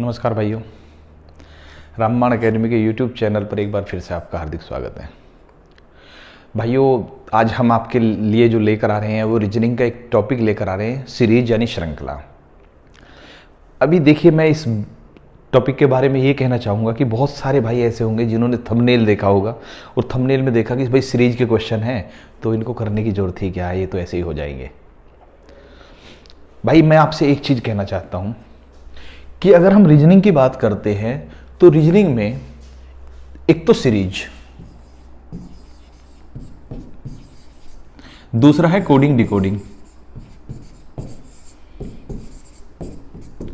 नमस्कार भाइयों, रामबाण एकेडमी के YouTube चैनल पर एक बार फिर से आपका हार्दिक स्वागत है। भाइयों, आज हम आपके लिए जो लेकर आ रहे हैं वो रीजनिंग का एक टॉपिक लेकर आ रहे हैं, सीरीज यानी श्रृंखला। अभी देखिए, मैं इस टॉपिक के बारे में ये कहना चाहूँगा कि बहुत सारे भाई ऐसे होंगे जिन्होंने थंबनेल देखा होगा और थंबनेल में देखा कि भाई सीरीज के क्वेश्चन हैं तो इनको करने की जरूरत ही क्या है, ये तो ऐसे ही हो जाएंगे। भाई मैं आपसे एक चीज़ कहना चाहता हूँ कि अगर हम रीजनिंग की बात करते हैं तो रीजनिंग में एक तो सीरीज, दूसरा है कोडिंग डिकोडिंग,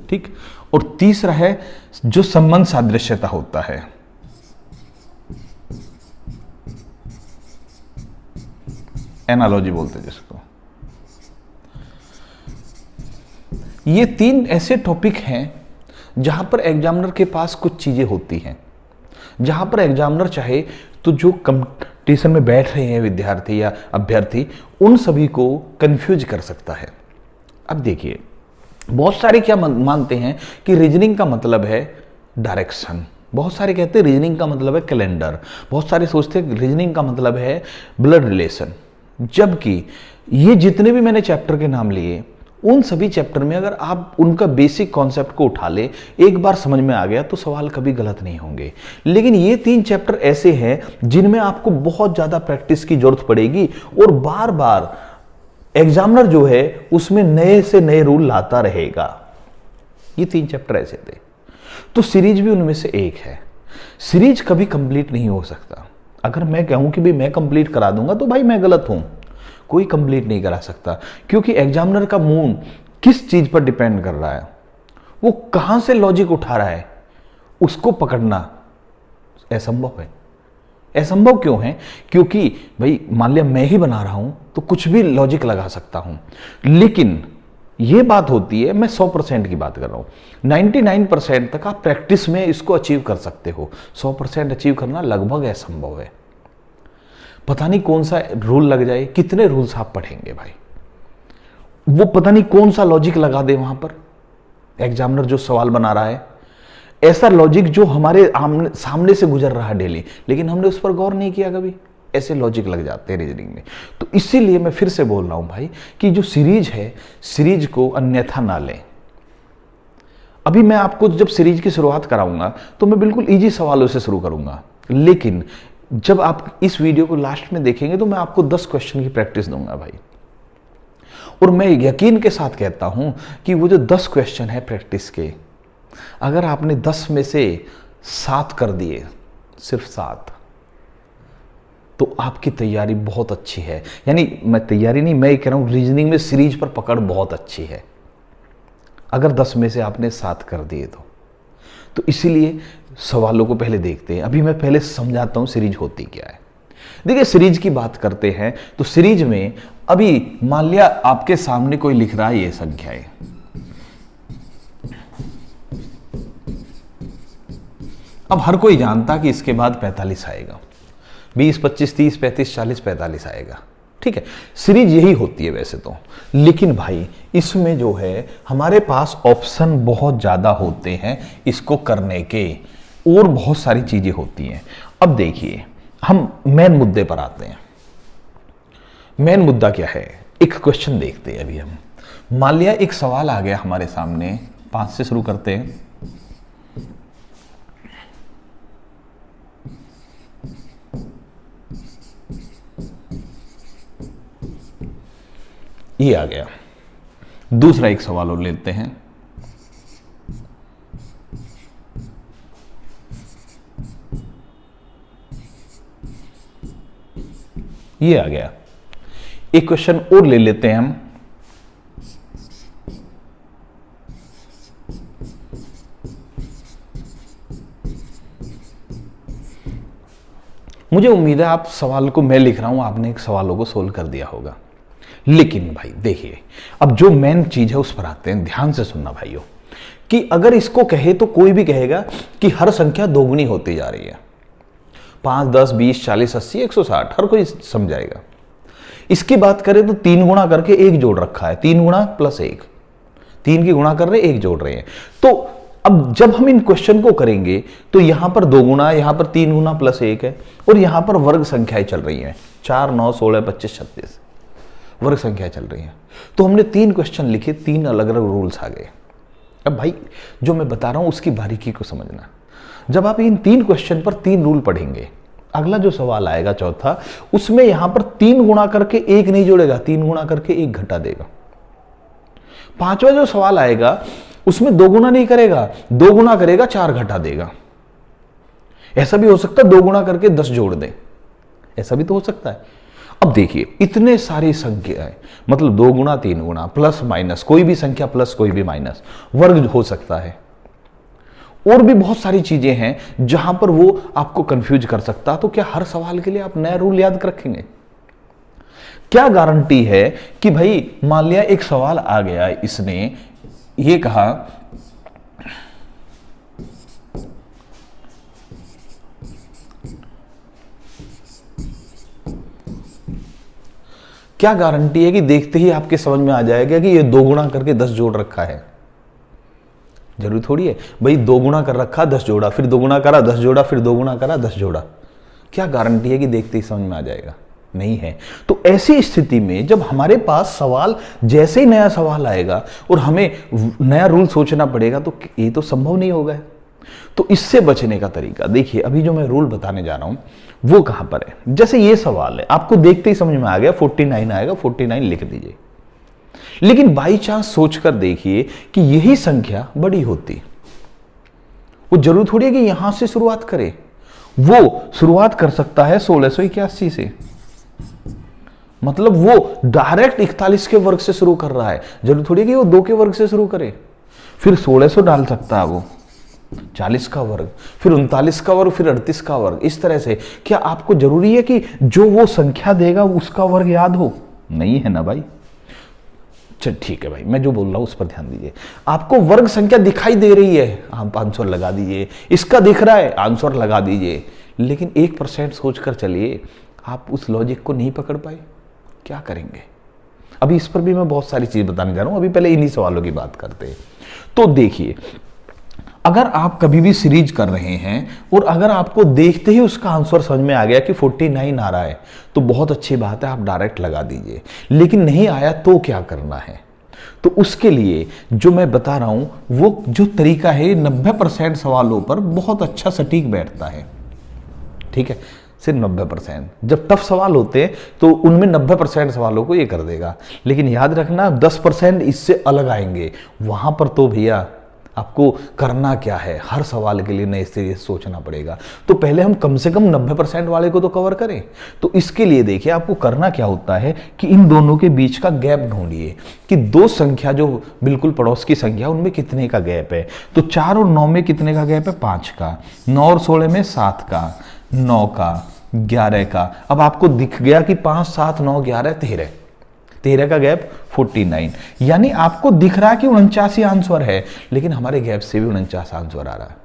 ठीक, और तीसरा है जो संबंध सादृश्यता होता है। एनालॉजी बोलते हैं जिसको। ये तीन ऐसे टॉपिक हैं जहां पर एग्जामिनर के पास कुछ चीजें होती हैं, जहां पर एग्जामिनर चाहे तो जो कंपटीशन में बैठ रहे हैं विद्यार्थी या अभ्यर्थी, उन सभी को कंफ्यूज कर सकता है। अब देखिए, बहुत सारे क्या मानते हैं कि रीजनिंग का मतलब है डायरेक्शन, बहुत सारे कहते हैं रीजनिंग का मतलब है कैलेंडर, बहुत सारे सोचते हैं रीजनिंग का मतलब है ब्लड रिलेशन। जबकि ये जितने भी मैंने चैप्टर के नाम लिए, उन सभी चैप्टर में अगर आप उनका बेसिक कॉन्सेप्ट को उठा ले, एक बार समझ में आ गया तो सवाल कभी गलत नहीं होंगे। लेकिन ये तीन चैप्टर ऐसे हैं जिनमें आपको बहुत ज़्यादा प्रैक्टिस की जरूरत पड़ेगी और बार बार एग्जामिनर जो है उसमें नए से नए रूल लाता रहेगा। ये तीन चैप्टर ऐसे थे, तो सीरीज भी उनमें से एक है। सीरीज कभी कंप्लीट नहीं हो सकता। अगर मैं कहूं कि भाई मैं कंप्लीट करा दूंगा तो भाई मैं गलत हूं। कोई कंप्लीट नहीं करा सकता, क्योंकि एग्जामिनर का मूड किस चीज पर डिपेंड कर रहा है, वो कहां से लॉजिक उठा रहा है, उसको पकड़ना असंभव है। असंभव क्यों है? क्योंकि भाई मान लिया मैं ही बना रहा हूं तो कुछ भी लॉजिक लगा सकता हूं, लेकिन यह बात होती है, मैं 100% की बात कर रहा हूं। 99% तक आप प्रैक्टिस में इसको अचीव कर सकते हो, 100% अचीव करना लगभग असंभव है। पता नहीं कौन सा रूल लग जाए, कितने रूल्स आप पढ़ेंगे भाई, वो पता नहीं कौन सा लॉजिक लगा दे वहां पर एग्जामिनर जो सवाल बना रहा है, ऐसा लॉजिक जो हमारे सामने से गुजर रहा है डेली, लेकिन हमने उस पर गौर नहीं किया कभी। ऐसे लॉजिक लग जाते हैं रीजनिंग में। तो इसीलिए मैं फिर से बोल रहा हूं भाई कि जो सीरीज है, सीरीज को अन्यथा ना लें। अभी मैं आपको जब सीरीज की शुरुआत कराऊंगा तो मैं बिल्कुल इजी सवालों से शुरू करूंगा, लेकिन जब आप इस वीडियो को लास्ट में देखेंगे तो मैं आपको 10 क्वेश्चन की प्रैक्टिस दूंगा भाई। और मैं यकीन के साथ कहता हूं कि वो जो 10 क्वेश्चन है प्रैक्टिस के, अगर आपने 10 में से 7 कर दिए, सिर्फ 7, तो आपकी तैयारी बहुत अच्छी है। यानी मैं तैयारी नहीं, मैं कह रहा हूं रीजनिंग में सीरीज पर पकड़ बहुत अच्छी है, अगर 10 में से आपने 7 कर दिए तो इसीलिए सवालों को पहले देखते हैं। अभी मैं पहले समझाता हूं सीरीज होती क्या है। देखिए, सीरीज की बात करते हैं तो सीरीज में अभी मान लिया आपके सामने कोई लिख रहा है ये संख्याएं, अब हर कोई जानता कि इसके बाद 45 आएगा, 20, 25, 30, 35, 40, 45 आएगा, ठीक है। सीरीज यही होती है वैसे तो, लेकिन भाई इसमें जो है हमारे पास ऑप्शन बहुत ज्यादा होते हैं इसको करने के, और बहुत सारी चीजें होती हैं। अब देखिए, हम मेन मुद्दे पर आते हैं। मेन मुद्दा क्या है? एक क्वेश्चन देखते हैं अभी हम। मान लिया एक सवाल आ गया हमारे सामने, 5 से शुरू करते हैं। ये आ गया। दूसरा एक सवाल और लेते हैं। ये आ गया। एक क्वेश्चन और ले लेते हैं हम। मुझे उम्मीद है आप सवाल को, मैं लिख रहा हूं, आपने एक सवालों को सोल्व कर दिया होगा। लेकिन भाई देखिए, अब जो मेन चीज है उस पर आते हैं। ध्यान से सुनना भाइयों, कि अगर इसको कहे तो कोई भी कहेगा कि हर संख्या दोगुनी होती जा रही है, 5, 10, 20, 40, 80, 160, हर कोई समझाएगा। इसकी बात करें तो 3 गुणा करके 1 जोड़ रखा है, 3 गुणा प्लस 1, 3 की गुणा कर रहे 1 जोड़ रहे हैं। तो अब जब हम इन क्वेश्चन को करेंगे तो यहां पर 2 गुना, यहां पर 3 गुना प्लस 1 है, और यहां पर वर्ग संख्याएं चल रही हैं 4, 9, 16, 25, 36 वर्ग संख्याएं चल रही हैं। तो हमने 3 क्वेश्चन लिखे, 3 अलग अलग रूल्स आ गए। अब भाई जो मैं बता रहा हूं उसकी बारीकी को समझना। जब आप इन 3 क्वेश्चन पर 3 रूल पढ़ेंगे, अगला जो सवाल आएगा चौथा, उसमें यहां पर 3 गुणा करके 1 नहीं जोड़ेगा, 3 गुणा करके 1 घटा देगा। 5वां जो सवाल आएगा उसमें 2 गुना नहीं करेगा, 2 गुना करेगा 4 घटा देगा। ऐसा भी हो सकता है 2 गुना करके 10 जोड़ दे, ऐसा भी तो हो सकता है। अब देखिए इतने सारी संख्याएं, मतलब 2 गुना 3 गुना प्लस माइनस, कोई भी संख्या प्लस कोई भी माइनस, वर्ग हो सकता है, और भी बहुत सारी चीजें हैं जहां पर वो आपको कंफ्यूज कर सकता है। तो क्या हर सवाल के लिए आप नया रूल याद रखेंगे? क्या गारंटी है कि भाई मान लिया एक सवाल आ गया, इसने ये कहा क्या गारंटी है कि देखते ही आपके समझ में आ जाएगा कि ये 2 गुना करके 10 जोड़ रखा है? जरूरी थोड़ी है भाई 2 गुना कर रखा 10 जोड़ा, फिर 2 गुना करा 10 जोड़ा, फिर 2 गुना करा 10 जोड़ा। क्या गारंटी है कि देखते ही समझ में आ जाएगा? नहीं है। तो ऐसी स्थिति में जब हमारे पास सवाल, जैसे ही नया सवाल आएगा और हमें नया रूल सोचना पड़ेगा, तो ये तो संभव नहीं होगा। तो इससे बचने का तरीका देखिए, अभी जो मैं रूल बताने जा रहा हूं वो कहां पर है। जैसे ये सवाल है, आपको देखते ही समझ में आ गया 49 आएगा, 49 लिख दीजिए। लेकिन बाई चांस सोचकर देखिए कि यही संख्या बड़ी होती, वो जरूर थोड़ी है कि यहां से शुरुआत करे। वो शुरुआत कर सकता है 1681 से, मतलब वो डायरेक्ट 41 के वर्ग से शुरू कर रहा है। जरूर थोड़ी है कि वो 2 के वर्ग से शुरू करे, फिर 1600 डाल सकता है वो, 40 का वर्ग, फिर 39 का वर्ग, फिर 38 का वर्ग, इस तरह से। क्या आपको जरूरी है कि जो वो संख्या देगा उसका वर्ग याद हो? नहीं है ना भाई। चल ठीक है भाई, मैं जो बोल रहा हूं उस पर ध्यान दीजिए। आपको वर्ग संख्या दिखाई दे रही है, आप आंसर लगा दीजिए। इसका दिख रहा है, आंसर लगा दीजिए। लेकिन 1% सोचकर चलिए, आप उस लॉजिक को नहीं पकड़ पाए, क्या करेंगे? अभी इस पर भी मैं बहुत सारी चीज बताने जा रहा हूं, अभी पहले इन्हीं सवालों की बात करते हैं। तो देखिए, अगर आप कभी भी सीरीज कर रहे हैं और अगर आपको देखते ही उसका आंसर समझ में आ गया कि 49 आ रहा है, तो बहुत अच्छी बात है, आप डायरेक्ट लगा दीजिए। लेकिन नहीं आया तो क्या करना है? तो उसके लिए जो मैं बता रहा हूं, वो जो तरीका है 90% सवालों पर बहुत अच्छा सटीक बैठता है। ठीक है, सिर्फ 90%। जब टफ सवाल होते हैं तो उनमें 90% सवालों को ये कर देगा। लेकिन याद रखना 10% इससे अलग आएंगे, वहां पर तो भैया आपको करना क्या है, हर सवाल के लिए नए से सोचना पड़ेगा। तो पहले हम कम से कम 90% वाले को तो कवर करें। तो इसके लिए देखिए आपको करना क्या होता है कि इन दोनों के बीच का गैप ढूंढिए कि 2 संख्या जो बिल्कुल पड़ोस की संख्या, उनमें कितने का गैप है। तो 4 और 9 में कितने का गैप है? 5 का। 9 और 16 में 7 का, 9 का, 11 का। अब आपको दिख गया कि 5, 7, 9, 11, 13 का गैप 49, यानी आपको दिख रहा है कि 49 आंसर है, लेकिन हमारे गैप से भी 49 आंसर आ रहा है।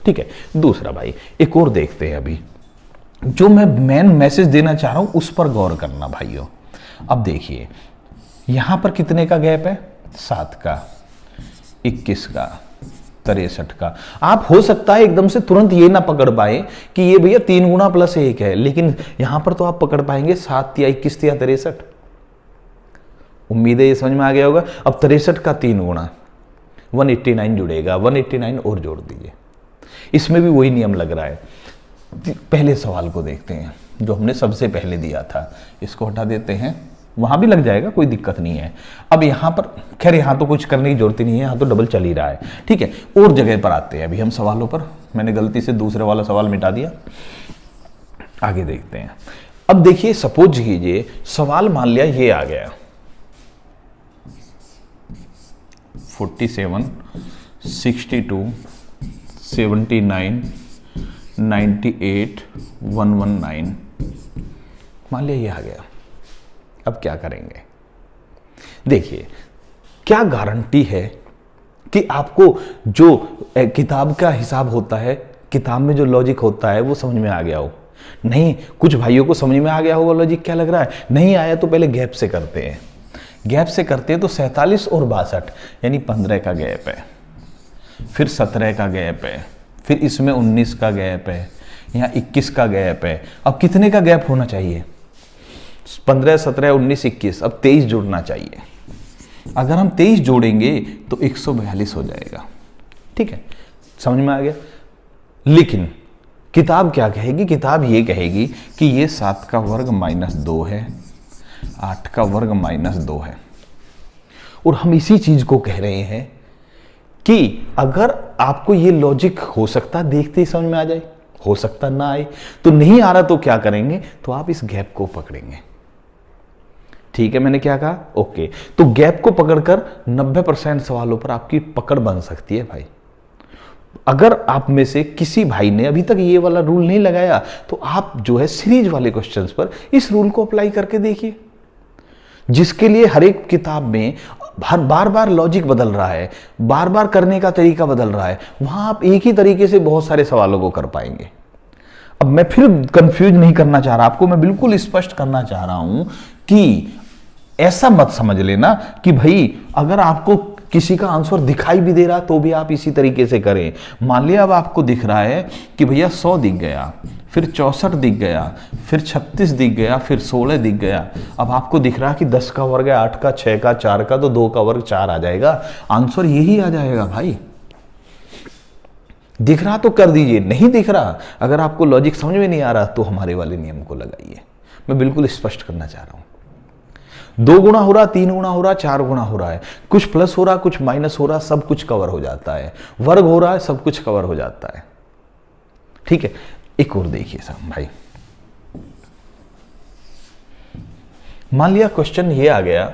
ठीक है, दूसरा भाई एक और देखते हैं। अभी जो मैं मेन मैसेज देना चाह रहा हूं उस पर गौर करना भाइयों। अब देखिए यहां पर कितने का गैप है? 7 का, 21 का, 63 का। आप हो सकता है एकदम से तुरंत ये ना पकड़ पाए कि ये भैया 3 गुना प्लस 1 है, लेकिन यहां पर तो आप पकड़ पाएंगे 7 या 21 या 63। उम्मीद है ये समझ में आ गया होगा। अब 63 का 3 गुना 189 जुड़ेगा, 189 और जोड़ दीजिए। इसमें भी वही नियम लग रहा है। पहले सवाल को देखते हैं जो हमने सबसे पहले दिया था, इसको हटा देते हैं, वहां भी लग जाएगा, कोई दिक्कत नहीं है। अब यहां पर खैर यहां तो कुछ करने की जरूरत ही नहीं है, यहां तो डबल चल ही रहा है। ठीक है, और जगह पर आते हैं अभी हम सवालों पर। मैंने गलती से दूसरे वाला सवाल मिटा दिया, आगे देखते हैं। अब देखिए सपोज कीजिए सवाल मान लिया ये आ गया 47, 62, 79, 98, 119, मान लिया ये आ गया। अब क्या करेंगे? देखिए क्या गारंटी है कि आपको जो किताब का हिसाब होता है, किताब में जो लॉजिक होता है वो समझ में आ गया हो? नहीं, कुछ भाइयों को समझ में आ गया होगा लॉजिक क्या लग रहा है। नहीं आया तो पहले गैप से करते हैं। गैप से करते हैं तो 47 और 62 यानी 15 का गैप है। फिर 17 का गैप है, फिर इसमें 19 का गैप है, यहाँ 21 का गैप है। अब कितने का गैप होना चाहिए? 15, 17, 19, 21, अब 23 जोड़ना चाहिए। अगर हम 23 जोड़ेंगे तो 142 हो जाएगा। ठीक है, समझ में आ गया। लेकिन किताब क्या कहेगी? किताब ये कहेगी कि ये 7 का वर्ग माइनस 2 है, 8 का वर्ग माइनस 2 है। और हम इसी चीज को कह रहे हैं कि अगर आपको ये लॉजिक हो सकता देखते ही समझ में आ जाए, हो सकता ना आए, तो नहीं आ रहा तो क्या करेंगे? तो आप इस गैप को पकड़ेंगे। ठीक है, मैंने क्या कहा? ओके, तो गैप को पकड़कर 90% सवालों पर आपकी पकड़ बन सकती है भाई। अगर आप में से किसी भाई ने अभी तक ये वाला रूल नहीं लगाया तो आप जो है सीरीज वाले क्वेश्चंस पर इस रूल को अप्लाई करके देखिए, जिसके लिए हर एक किताब में हर बार बार लॉजिक बदल रहा है, बार बार करने का तरीका बदल रहा है, वहां आप एक ही तरीके से बहुत सारे सवालों को कर पाएंगे। अब मैं फिर कंफ्यूज नहीं करना चाह रहा आपको, मैं बिल्कुल स्पष्ट करना चाह रहा हूं कि ऐसा मत समझ लेना कि भाई अगर आपको किसी का आंसर दिखाई भी दे रहा तो भी आप इसी तरीके से करें। मान लिया अब आपको दिख रहा है कि भैया 100 दिख गया, फिर 64 दिख गया, फिर 36 दिख गया, फिर 16 दिख गया। अब आपको दिख रहा कि 10 का वर्ग है, 8 का, 6 का, 4 का, तो 2 का वर्ग 4 आ जाएगा। आंसर यही आ जाएगा भाई। दिख रहा तो कर दीजिए, नहीं दिख रहा, अगर आपको लॉजिक समझ में नहीं आ रहा तो हमारे वाले नियम को लगाइए। मैं बिल्कुल स्पष्ट करना चाह रहा हूं। 2 गुना हो रहा, 3 गुना हो रहा, 4 गुना हो रहा है, कुछ प्लस हो रहा, कुछ माइनस हो रहा, सब कुछ कवर हो जाता है। वर्ग हो रहा है, सब कुछ कवर हो जाता है। ठीक है, एक और देखिए साहब भाई, मान लिया क्वेश्चन ये आ गया,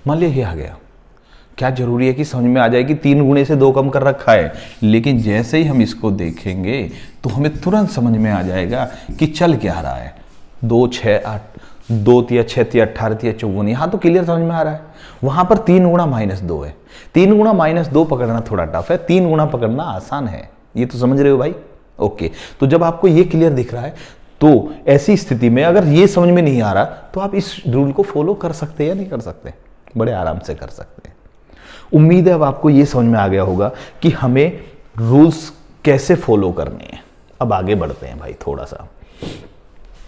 मान लिया ये आ गया। क्या जरूरी है कि समझ में आ जाए कि 3 गुणे से 2 कम कर रखा है? लेकिन जैसे ही हम इसको देखेंगे तो हमें तुरंत समझ में आ जाएगा कि चल क्या रहा है। 2, 6, 8, 2 तिया 6 तिया 18 तिया 54, यहां तो क्लियर समझ में आ रहा है। वहां पर 3 गुणा माइनस 2 है। 3 गुणा माइनस 2 पकड़ना थोड़ा टफ है, 3 गुणा पकड़ना आसान है। ये तो समझ रहे हो भाई? ओके, तो जब आपको ये क्लियर दिख रहा है तो ऐसी स्थिति में अगर ये समझ में नहीं आ रहा तो आप इस रूल को फॉलो कर सकते हैं या नहीं कर सकते? बड़े आराम से कर सकते हैं। उम्मीद है अब आपको यह समझ में आ गया होगा कि हमें रूल्स कैसे फॉलो करने हैं। अब आगे बढ़ते हैं भाई थोड़ा सा।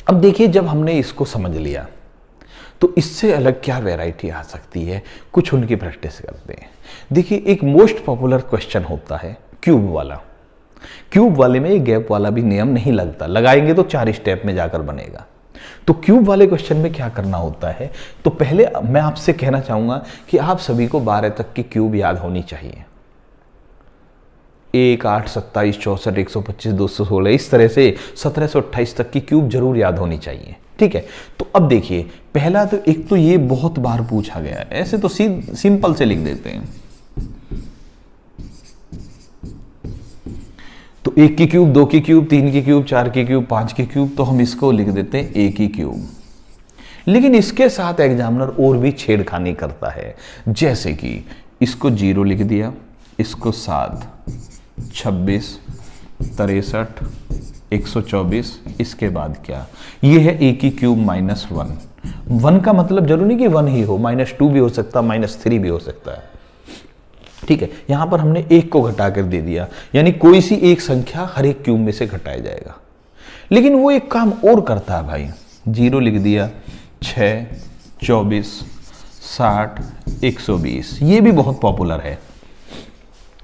अब देखिए, जब हमने इसको समझ लिया तो इससे अलग क्या वैरायटी आ सकती है, कुछ उनकी प्रैक्टिस करते हैं। देखिए, एक मोस्ट पॉपुलर क्वेश्चन होता है क्यूब वाला। क्यूब वाले में गैप वाला भी नियम नहीं लगता, लगाएंगे तो 4 स्टेप में जाकर बनेगा। तो क्यूब वाले क्वेश्चन में क्या करना होता है? तो पहले मैं आपसे कहना चाहूंगा कि आप सभी को 12 तक की क्यूब याद होनी चाहिए। 1, 8, 27, 64, 125, 216, इस तरह से 1728 तक की क्यूब जरूर याद होनी चाहिए। ठीक है, तो अब देखिए, पहला तो एक तो ये बहुत बार पूछा गया है, ऐसे तो सिंपल से लिख देते हैं। तो 1 की क्यूब, 2 की क्यूब, 3 की क्यूब, 4 की क्यूब, 5 की क्यूब, तो हम इसको लिख देते हैं 1 की क्यूब। लेकिन इसके साथ एग्जामिनर और भी छेड़खानी करता है, जैसे कि इसको 0 लिख दिया, इसको 7, 26, 63, 124, इसके बाद क्या? ये है 1 की क्यूब माइनस 1। 1 का मतलब जरूरी नहीं कि 1 ही हो, -2 भी हो सकता, -3 भी हो सकता है। ठीक है, यहां पर हमने 1 को घटाकर दे दिया, यानी कोई सी एक संख्या हर एक क्यूब में से घटाया जाएगा। लेकिन वो एक काम और करता है भाई, 0 लिख दिया, 6, 24, 60, 120, ये भी बहुत पॉपुलर है।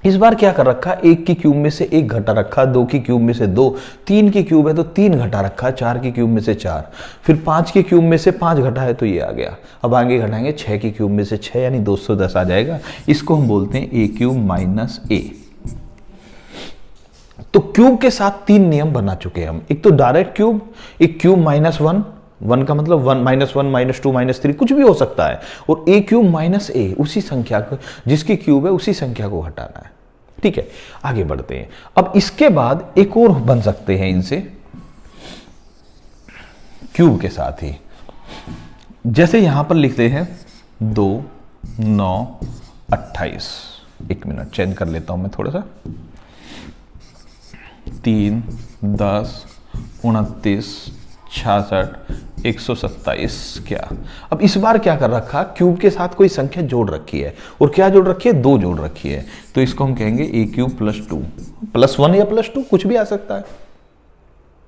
इस बार क्या कर रखा, 1 की क्यूब में से 1 घटा रखा, 2 की क्यूब में से 2, 3 की क्यूब है तो 3 घटा रखा, 4 की क्यूब में से 4, फिर 5 की क्यूब में से 5 घटा है तो ये आ गया। अब आगे घटाएंगे 6 की क्यूब में से 6, यानी 210 आ जाएगा। इसको हम बोलते हैं a क्यूब माइनस a। तो क्यूब के साथ 3 नियम बना चुके हैं हम। एक तो डायरेक्ट क्यूब, एक क्यूब -1, 1 का मतलब 1, -1, -2, -3 कुछ भी हो सकता है, और a क्यूब माइनस a, उसी संख्या को जिसकी क्यूब है उसी संख्या को हटाना है। ठीक है, आगे बढ़ते हैं। अब इसके बाद एक और बन सकते हैं इनसे क्यूब के साथ ही, जैसे यहां पर लिखते हैं 2, 9, 28। 1 मिनट चेंज कर लेता हूं मैं थोड़ा सा। 3, 10, 29, 66, 127। क्या अब इस बार क्या कर रखा, क्यूब के साथ कोई संख्या जोड़ रखी है, और क्या जोड़ रखी है, 2 जोड़ रखी है, तो इसको हम कहेंगे ए क्यूब प्लस 2 प्लस 1 या प्लस 2 कुछ भी आ सकता है।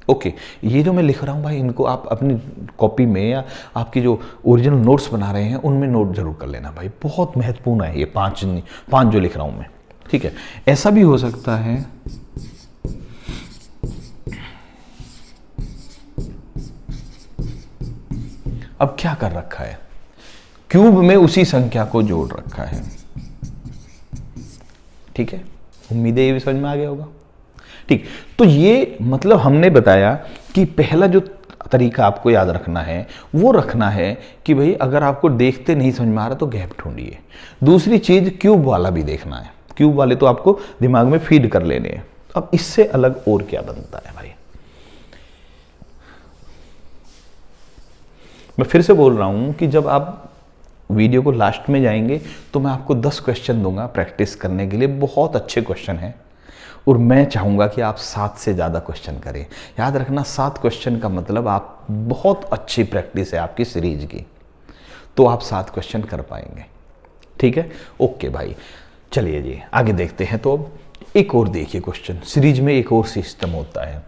ओके, ये जो मैं लिख रहा हूं भाई, इनको आप अपनी कॉपी में या आपकी जो ओरिजिनल नोट्स बना रहे हैं उनमें नोट जरूर कर लेना भाई, बहुत महत्वपूर्ण है ये 5 जो लिख रहा हूं मैं। ठीक है, ऐसा भी हो सकता है अब क्या कर रखा है, क्यूब में उसी संख्या को जोड़ रखा है। ठीक है, उम्मीद है ये भी समझ में आ गया होगा। ठीक, तो ये मतलब हमने बताया कि पहला जो तरीका आपको याद रखना है वो रखना है कि भाई अगर आपको देखते नहीं समझ में आ रहा तो गैप ढूंढिए। दूसरी चीज क्यूब वाला भी देखना है, क्यूब वाले तो आपको दिमाग में फीड कर लेने हैं। अब इससे अलग और क्या बनता है भाई, मैं फिर से बोल रहा हूं कि जब आप वीडियो को लास्ट में जाएंगे तो मैं आपको 10 क्वेश्चन दूंगा प्रैक्टिस करने के लिए, बहुत अच्छे क्वेश्चन हैं, और मैं चाहूंगा कि आप 7 से ज़्यादा क्वेश्चन करें। याद रखना 7 क्वेश्चन का मतलब आप बहुत अच्छी प्रैक्टिस है आपकी सीरीज की, तो आप 7 क्वेश्चन कर पाएंगे। ठीक है, ओके भाई, चलिए जी आगे देखते हैं। तो अब एक और देखिए क्वेश्चन, सीरीज में एक और सिस्टम होता है।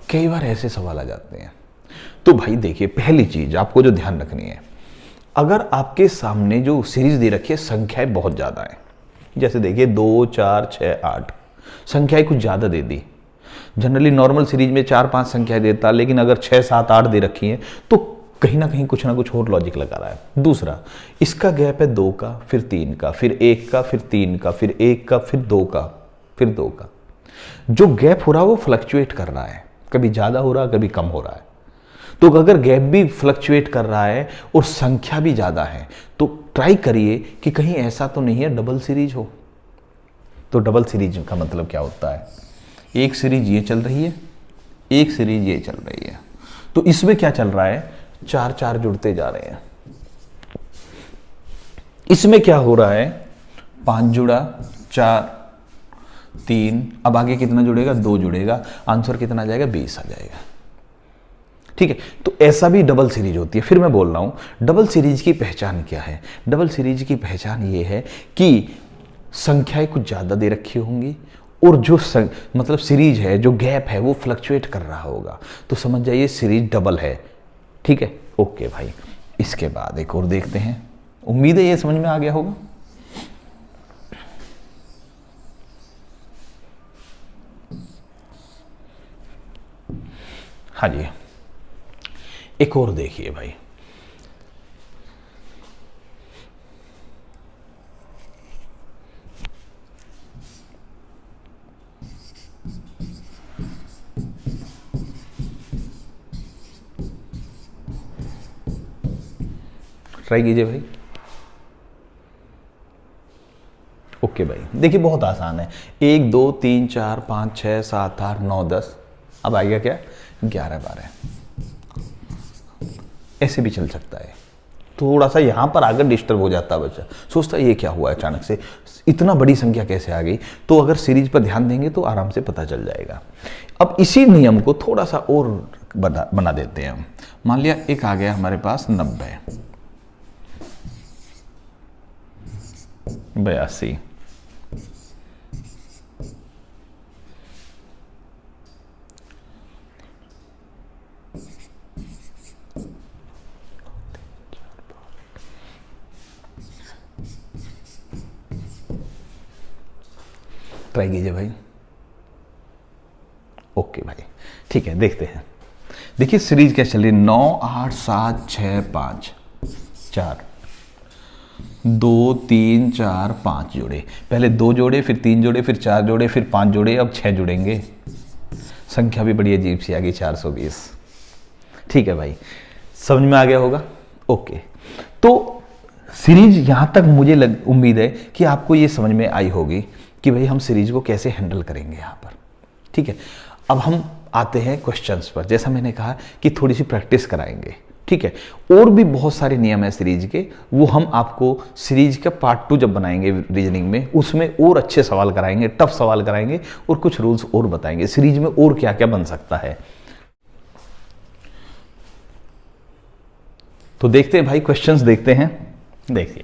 कई बार ऐसे सवाल आ जाते हैं। तो भाई देखिए, पहली चीज आपको जो ध्यान रखनी है, अगर आपके सामने जो सीरीज दे रखी है संख्याएं बहुत ज्यादा है, जैसे देखिए 2, 4, 6, 8 संख्याएं कुछ ज्यादा दे दी। जनरली नॉर्मल सीरीज में 4-5 संख्याएं देता, लेकिन अगर 6, 7, 8 दे रखी हैं तो कहीं ना कहीं कुछ ना कुछ और लॉजिक लगा रहा है। दूसरा, इसका गैप है 2 का, फिर 3 का, फिर 1 का, फिर 3 का, फिर 1 का, फिर 2 का, फिर 2 का। जो गैप हो रहा है वो फ्लक्चुएट कर रहा है, कभी ज्यादा हो रहा है कभी कम हो रहा है। तो अगर गैप भी फ्लक्चुएट कर रहा है और संख्या भी ज्यादा है तो ट्राई करिए कि कहीं ऐसा तो नहीं है डबल सीरीज हो। तो डबल सीरीज का मतलब क्या होता है, एक सीरीज ये चल रही है, एक सीरीज ये चल रही है, तो इसमें क्या चल रहा है, 4-4 जुड़ते जा रहे हैं। इसमें क्या हो रहा है, 5 जुड़ा, 4, 3, अब आगे कितना जुड़ेगा, 2 जुड़ेगा, आंसर कितना आ जाएगा, 20 आ जाएगा। ठीक है, तो ऐसा भी डबल सीरीज होती है। फिर मैं बोल रहा हूं डबल सीरीज की पहचान क्या है। डबल सीरीज की पहचान ये है कि संख्याएं कुछ ज्यादा दे रखी होंगी और जो मतलब सीरीज है, जो गैप है वो फ्लक्चुएट कर रहा होगा, तो समझ जाइए सीरीज डबल है। ठीक है, ओके भाई, इसके बाद एक और देखते हैं, उम्मीद है ये समझ में आ गया होगा। हाँ जी, एक और देखिए भाई, ट्राई कीजिए भाई। ओके भाई, देखिए बहुत आसान है, 1, 2, 3, 4, 5, 6, 7, 8, 9, 10, अब आ गया क्या, 11, 12। ऐसे भी चल सकता है। थोड़ा सा यहां पर आकर डिस्टर्ब हो जाता है बच्चा, सोचता है ये क्या हुआ अचानक से, इतना बड़ी संख्या कैसे आ गई। तो अगर सीरीज पर ध्यान देंगे तो आराम से पता चल जाएगा। अब इसी नियम को थोड़ा सा और बना देते हैं हम। मान लिया एक आ गया हमारे पास 90, 82, 3 ट्राई कीजिए भाई। ओके भाई, ठीक है, देखते हैं। देखिए सीरीज क्या चल रही है, 9, 8, 7, 6, 5, 4। 2 3 4 5 जोड़े, पहले 2 जोड़े, फिर 3 जोड़े, फिर 4 जोड़े, फिर 5 जोड़े, अब 6 जुड़ेंगे। संख्या भी बड़ी अजीब सी आ गई, 420। ठीक है भाई, समझ में आ गया होगा। ओके, तो सीरीज यहां तक मुझे उम्मीद है कि आपको ये समझ में आई होगी कि भाई हम सीरीज को कैसे हैंडल करेंगे यहां पर। ठीक है, अब हम आते हैं क्वेश्चंस पर। जैसा मैंने कहा कि थोड़ी सी प्रैक्टिस कराएंगे। ठीक है, और भी बहुत सारे नियम है सीरीज के, वो हम आपको सीरीज का पार्ट 2 जब बनाएंगे रीजनिंग में, उसमें और अच्छे सवाल कराएंगे, टफ सवाल कराएंगे और कुछ रूल्स और बताएंगे सीरीज में और क्या क्या बन सकता है। तो देखते हैं भाई, क्वेश्चंस देखते हैं। देखिए,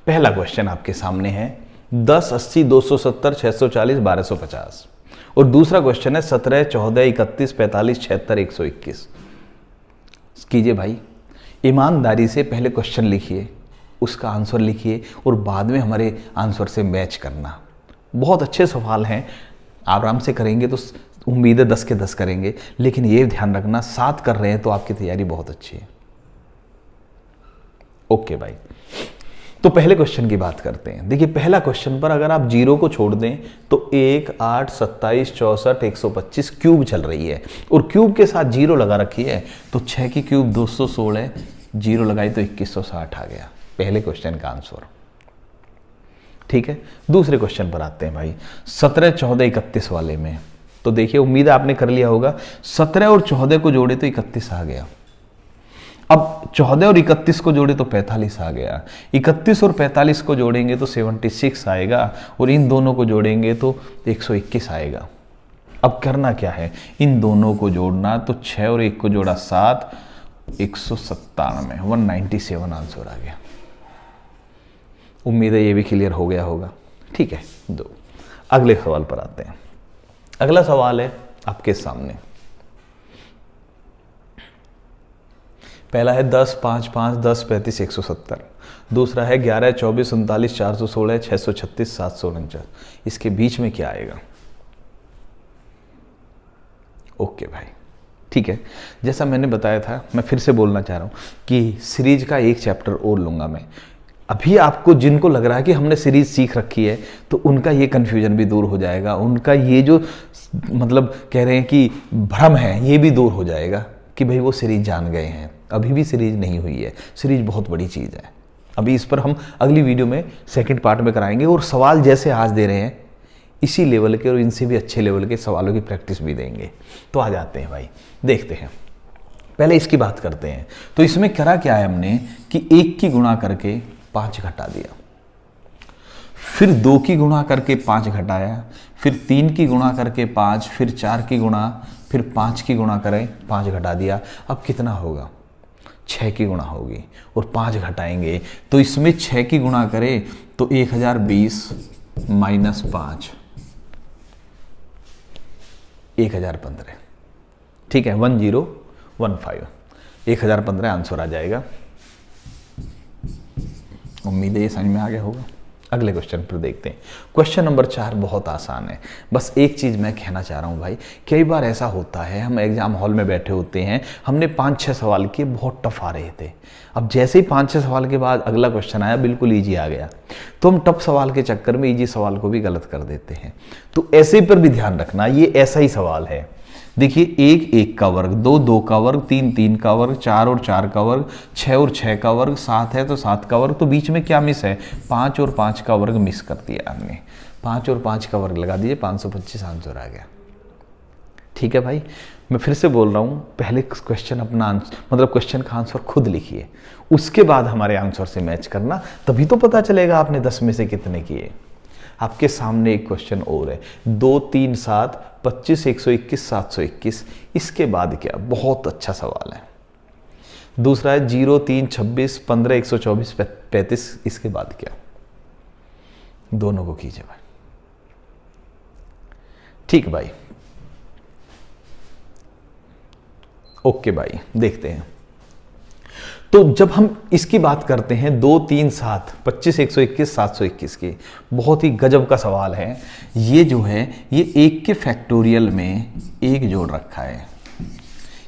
पहला क्वेश्चन आपके सामने है 10 80 270 640 1250, और दूसरा क्वेश्चन है 17 14 31 45 76 121। कीजिए भाई, ईमानदारी से पहले क्वेश्चन लिखिए, उसका आंसर लिखिए और बाद में हमारे आंसर से मैच करना। बहुत अच्छे सवाल हैं, आराम से करेंगे तो उम्मीद है 10 के 10 करेंगे, लेकिन ये ध्यान रखना 7 कर रहे हैं तो आपकी तैयारी बहुत अच्छी है। ओके भाई, तो पहले क्वेश्चन की बात करते हैं। देखिए, पहला क्वेश्चन पर अगर आप 0 को छोड़ दें तो 1 8 27 64 125 क्यूब चल रही है, और क्यूब के साथ 0 लगा रखी है, तो 6 की क्यूब 216, 0 लगाई तो 2160 आ गया पहले क्वेश्चन का आंसर। ठीक है, दूसरे क्वेश्चन पर आते हैं भाई, 17 14 31 वाले में। तो देखिए, उम्मीद है आपने कर लिया होगा। 17 और 14 को जोड़े तो 31 आ गया। अब 14 और 31 को जोड़े तो 45 आ गया। 31 और 45 को जोड़ेंगे तो 76 आएगा, और इन दोनों को जोड़ेंगे तो 121 आएगा। अब करना क्या है, इन दोनों को जोड़ना, तो 6 और 1 को जोड़ा 7, 197, 197 आंसर आ गया। उम्मीद है ये भी क्लियर हो गया होगा। ठीक है, दो अगले सवाल पर आते हैं। अगला सवाल है आपके सामने, पहला है 10 5 5 10 35 170, दूसरा है 11 24 39 416 636 749। इसके बीच में क्या आएगा? ओके भाई, ठीक है, जैसा मैंने बताया था, मैं फिर से बोलना चाह रहा हूँ कि सीरीज का एक चैप्टर और लूँगा मैं। अभी आपको जिनको लग रहा है कि हमने सीरीज सीख रखी है, तो उनका ये कन्फ्यूजन भी दूर हो जाएगा, उनका ये जो मतलब कह रहे हैं कि भ्रम है, ये भी दूर हो जाएगा कि भाई वो सीरीज जान गए हैं। अभी भी सीरीज नहीं हुई है, सीरीज बहुत बड़ी चीज़ है। अभी इस पर हम अगली वीडियो में सेकंड पार्ट में कराएंगे, और सवाल जैसे आज दे रहे हैं इसी लेवल के और इनसे भी अच्छे लेवल के सवालों की प्रैक्टिस भी देंगे। तो आ जाते हैं भाई, देखते हैं, पहले इसकी बात करते हैं। तो इसमें करा क्या है हमने कि 1 की गुणा करके 5 घटा दिया, फिर 2 की गुणा करके 5 घटाया, फिर 3 की गुणा करके 5, फिर 4 की गुणा, फिर 5 की गुणा करें 5 घटा दिया। अब कितना होगा? 6 की गुणा होगी, और 5 घटाएंगे तो इसमें 6 की गुणा करें तो 1020 माइनस 5 1015। ठीक है, 1015 1015 आंसर आ जाएगा। उम्मीद है ये समझ में आ गया होगा। अगले क्वेश्चन पर देखते हैं। क्वेश्चन नंबर 4 बहुत आसान है। बस एक चीज़ मैं कहना चाह रहा हूँ भाई, कई बार ऐसा होता है, हम एग्जाम हॉल में बैठे होते हैं, हमने 5-6 सवाल किए, बहुत टफ आ रहे थे। अब जैसे ही 5-6 सवाल के बाद अगला क्वेश्चन आया, बिल्कुल ईजी आ गया, तो हम टफ सवाल के चक्कर में ईजी सवाल को भी गलत कर देते हैं। तो ऐसे पर भी ध्यान रखना, ये ऐसा ही सवाल है। देखिए, 1 1 का वर्ग, 2 2 का वर्ग, 3 3 का वर्ग, 4 और 4 का वर्ग, 6 और 6 का वर्ग, 7 है तो 7 का वर्ग, तो बीच में क्या मिस है? 5 और 5 का वर्ग मिस कर दिया हमने। 5 और 5 का वर्ग लगा दीजिए, 525 आंसर आ गया। ठीक है भाई, मैं फिर से बोल रहा हूँ, पहले क्वेश्चन अपना आंसर मतलब क्वेश्चन का आंसर खुद लिखिए, उसके बाद हमारे आंसर से मैच करना, तभी तो पता चलेगा आपने 10 में से कितने किए। आपके सामने एक क्वेश्चन और है, 2 3 7 25 121 721। इसके बाद क्या? बहुत अच्छा सवाल है। दूसरा है 0 3 26 15 124 35। इसके बाद क्या? दोनों को कीजिए भाई। ठीक भाई, ओके भाई, देखते हैं। तो जब हम इसकी बात करते हैं 2 3 7 25 121 721 की, बहुत ही गजब का सवाल है। ये जो है, ये 1 के फैक्टोरियल में 1 जोड़ रखा है,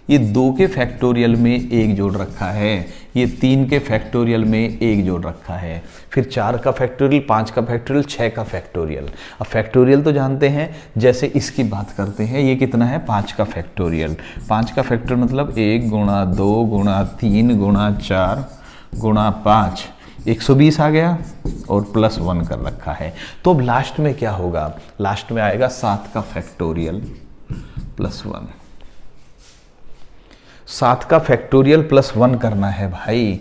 ये 2 के फैक्टोरियल में 1 जोड़ रखा है, ये 3 के फैक्टोरियल में 1 जोड़ रखा है, फिर 4 का फैक्टोरियल, 5 का फैक्टोरियल, 6 का फैक्टोरियल। अब फैक्टोरियल तो जानते हैं, जैसे इसकी बात करते हैं, ये कितना है 5 का फैक्टोरियल। 5 का फैक्टोरियल मतलब 1 गुणा 2 गुणा 3 गुणा 4 गुणा 5, 120 आ गया और प्लस 1 कर रखा है। तो अब लास्ट में क्या होगा, लास्ट में आएगा 7 का फैक्टोरियल प्लस 1। 7 का फैक्टोरियल प्लस 1 करना है भाई।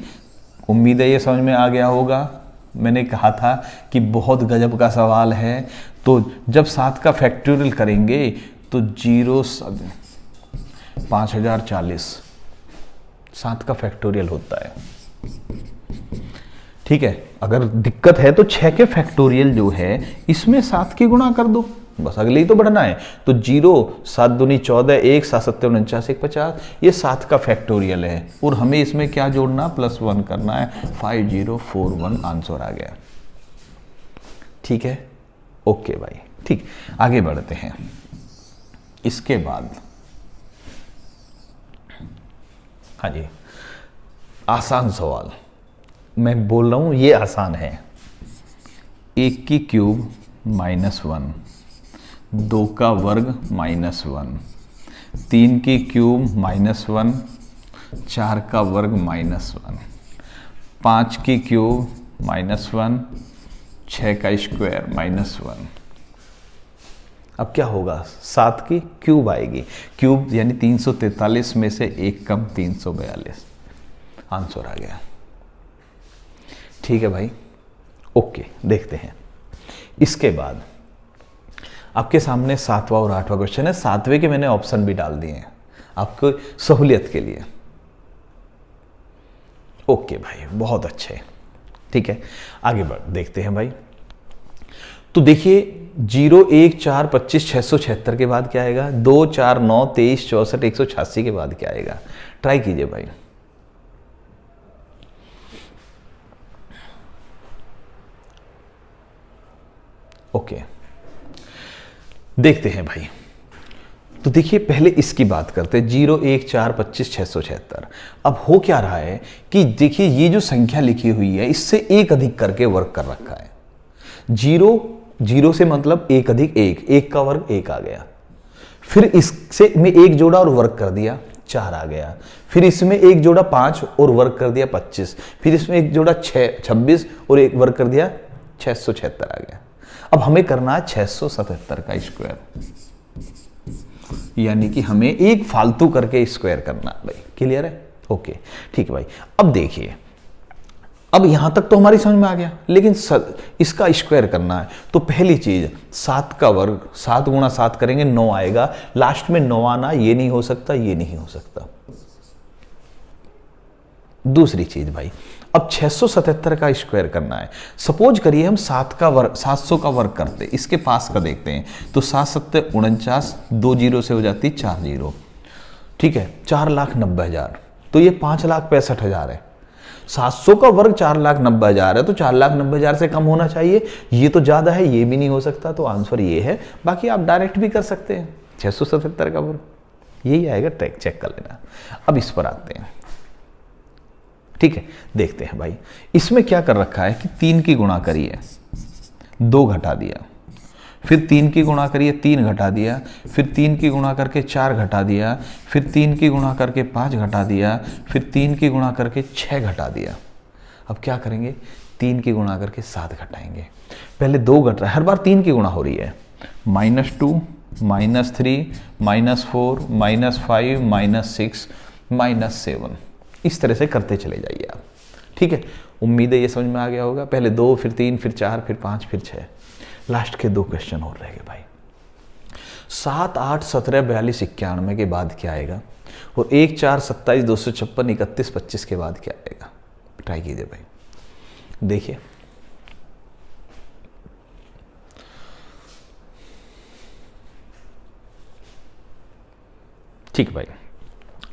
उम्मीद है ये समझ में आ गया होगा। मैंने कहा था कि बहुत गजब का सवाल है। तो जब 7 का फैक्टोरियल करेंगे तो 5040 7 का फैक्टोरियल होता है। ठीक है, अगर दिक्कत है तो 6 के फैक्टोरियल जो है इसमें 7 की गुणा कर दो, बस अगले ही तो बढ़ना है। तो 0 7 दूनी 14, 1 7 7 49, 1 50, ये 7 का फैक्टोरियल है और हमें इसमें क्या जोड़ना, प्लस 1 करना है। 5041 आंसर आ गया। ठीक है, ओके भाई, ठीक, आगे बढ़ते हैं। इसके बाद हाँ जी, आसान सवाल मैं बोल रहा हूं, ये आसान है। 1 की क्यूब -1, 2 का वर्ग -1, 3 की क्यूब -1, 4 का वर्ग -1, 5 की क्यूब -1, 6 का स्क्वायर -1। अब क्या होगा, 7 की क्यूब आएगी। क्यूब यानी 343 में से 1 कम 342, आंसर आ गया। ठीक है भाई, ओके, देखते हैं। इसके बाद आपके सामने 7वां और 8वां क्वेश्चन है। 7वें के मैंने ऑप्शन भी डाल दिए हैं आपको सहूलियत के लिए। ओके भाई, बहुत अच्छे। ठीक है, आगे बढ़ देखते हैं भाई। तो देखिए 0 1 4 25 676 के बाद क्या आएगा, 2 4 9 23 64 186 के बाद क्या आएगा। ट्राई कीजिए भाई। ओके, देखते हैं भाई। तो देखिए पहले इसकी बात करते हैं, 0 1 4 25 676। अब हो क्या रहा है कि देखिए ये जो संख्या लिखी हुई है इससे एक अधिक करके वर्ग कर रखा है। 0 से मतलब 1 अधिक 1, 1 का वर्ग 1 आ गया। फिर इससे में 1 जोड़ा और वर्ग कर दिया, 4 आ गया। फिर इसमें 1 जोड़ा 5 और वर्ग कर दिया 25। फिर इसमें 1 जोड़ा 26 और 1 वर्ग कर दिया 676 आ गया। अब हमें करना है 677 का स्क्वायर, यानी कि हमें एक फालतू करके स्क्वायर करना है भाई। क्लियर है, ओके, ठीक है भाई। अब देखिए, अब यहां तक तो हमारी समझ में आ गया, लेकिन इसका स्क्वायर करना है। तो पहली चीज 7 का वर्ग, 7 गुणा 7 करेंगे 9 आएगा। लास्ट में 9 आना, ये नहीं हो सकता, ये नहीं हो सकता। दूसरी चीज भाई, अब 677 का स्क्वायर करना है। सपोज करिए हम 7 का वर्ग 700 का वर्ग करते, इसके पास का देखते हैं। तो 7 7 49, 2 जीरो से हो जाती 4 जीरो। ठीक है, 4,90,000। तो ये 5,65,000 है। 700 का वर्ग 4,90,000 है, तो 4,90,000 से कम होना चाहिए। ये तो ज्यादा है, ये भी नहीं हो सकता, तो आंसर ये है। बाकी आप डायरेक्ट भी कर सकते हैं, 677 का वर्ग यही आएगा, ट्रैक चेक कर लेना। अब इस पर आते हैं। ठीक है, देखते हैं भाई। इसमें क्या कर रखा है कि 3 की गुणा करिए, 2 घटा दिया। फिर 3 की गुणा करिए, 3 घटा दिया। फिर 3 की गुणा करके 4 घटा दिया। फिर 3 की गुणा करके 5 घटा दिया। फिर 3 की गुणा करके 6 घटा दिया। अब क्या करेंगे, 3 की गुणा करके 7 घटाएंगे। पहले 2 घट रहा है, हर बार 3 की गुणा हो रही है। -2 -3 -4 -5 -6 -7, इस तरह से करते चले जाइए आप। ठीक है, उम्मीद है ये समझ में आ गया होगा। पहले 2, फिर 3, फिर 4, फिर 5, फिर 6। लास्ट के 2 क्वेश्चन और रह गए भाई। 7 8 17 42 91 के बाद क्या आएगा, और 1 4 27 256 31 25 के बाद क्या आएगा। ट्राई कीजिए भाई, देखिए। ठीक भाई,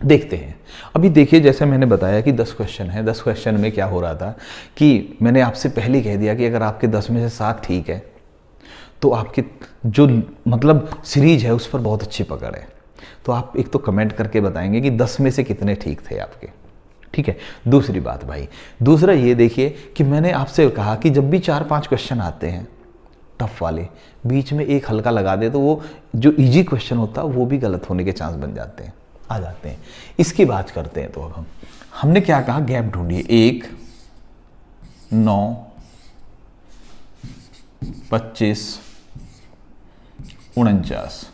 देखते हैं। अभी देखिए, जैसे मैंने बताया कि 10 क्वेश्चन है। 10 क्वेश्चन में क्या हो रहा था कि मैंने आपसे पहले कह दिया कि अगर आपके 10 में से 7 ठीक है तो आपकी जो मतलब सीरीज है उस पर बहुत अच्छी पकड़ है। तो आप एक तो कमेंट करके बताएंगे कि 10 में से कितने ठीक थे आपके। ठीक है। दूसरी बात भाई, दूसरा ये देखिए कि मैंने आपसे कहा कि जब भी 4-5 क्वेश्चन आते हैं टफ वाले, बीच में एक हल्का लगा दे तो वो जो इजी क्वेश्चन होता है वो भी गलत होने के चांस बन जाते हैं, आ जाते हैं। इसकी बात करते हैं। तो अब हमने क्या कहा, गैप ढूंढिए। 1, 9, 25, 49।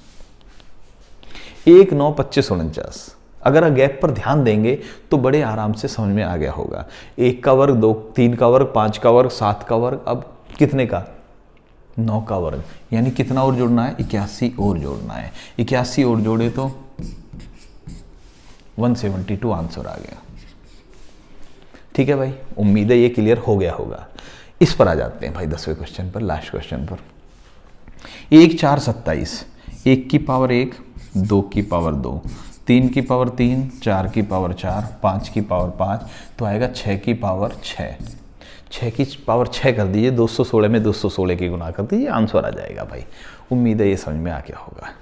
1, 9, 25, 49। अगर गैप पर ध्यान देंगे तो बड़े आराम से समझ में आ गया होगा। 1 का वर्ग, 2, 3 का वर्ग, 5 का वर्ग, 7 का वर्ग, अब कितने का, 9 का वर्ग। यानी कितना और जोड़ना है, 81 और जोड़ना है। 81 और जोड़े तो 172 आंसर आ गया। ठीक है भाई, उम्मीद है ये क्लियर हो गया होगा। इस पर आ जाते हैं भाई 10वें क्वेश्चन पर, लास्ट क्वेश्चन पर। 1, 4, 27। 1 की पावर 1, 2 की पावर 2, 3 की पावर 3, 4 की पावर 4, 5 की पावर 5, तो आएगा 6 की पावर 6। 6 की पावर 6 कर दीजिए, 216 में 216 की गुना कर दीजिए, आंसर आ जाएगा भाई। उम्मीद है ये समझ में आ गया होगा।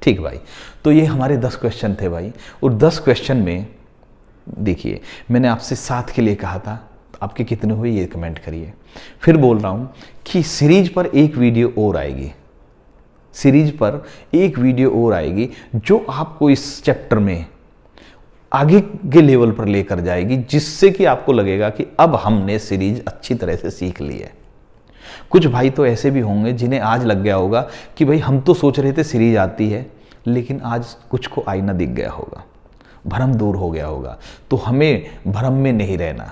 ठीक भाई, तो ये हमारे 10 क्वेश्चन थे भाई। और 10 क्वेश्चन में देखिए, मैंने आपसे 7 के लिए कहा था, आपके कितने हुए ये कमेंट करिए। फिर बोल रहा हूँ कि सीरीज पर एक वीडियो और आएगी, सीरीज पर एक वीडियो और आएगी जो आपको इस चैप्टर में आगे के लेवल पर लेकर जाएगी, जिससे कि आपको लगेगा कि अब हमने सीरीज अच्छी तरह से सीख ली है। कुछ भाई तो ऐसे भी होंगे जिन्हें आज लग गया होगा कि भाई हम तो सोच रहे थे सीरीज आती है, लेकिन आज कुछ को आईना दिख गया होगा, भ्रम दूर हो गया होगा। तो हमें भ्रम में नहीं रहना,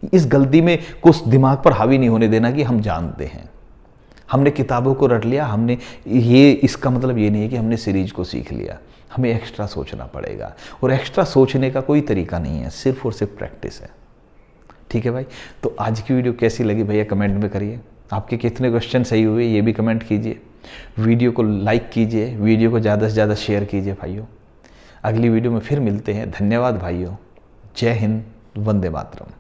इस गलती में कुछ दिमाग पर हावी नहीं होने देना कि हम जानते हैं, हमने किताबों को रट लिया, हमने ये, इसका मतलब ये नहीं है कि हमने सीरीज को सीख लिया। हमें एक्स्ट्रा सोचना पड़ेगा, और एक्स्ट्रा सोचने का कोई तरीका नहीं है, सिर्फ और सिर्फ प्रैक्टिस है। ठीक है भाई, तो आज की वीडियो कैसी लगी भैया कमेंट में करिए। आपके कितने क्वेश्चन सही हुए ये भी कमेंट कीजिए। वीडियो को लाइक कीजिए, वीडियो को ज़्यादा से ज़्यादा शेयर कीजिए भाइयों। अगली वीडियो में फिर मिलते हैं। धन्यवाद भाइयों। जय हिंद, वंदे मातरम।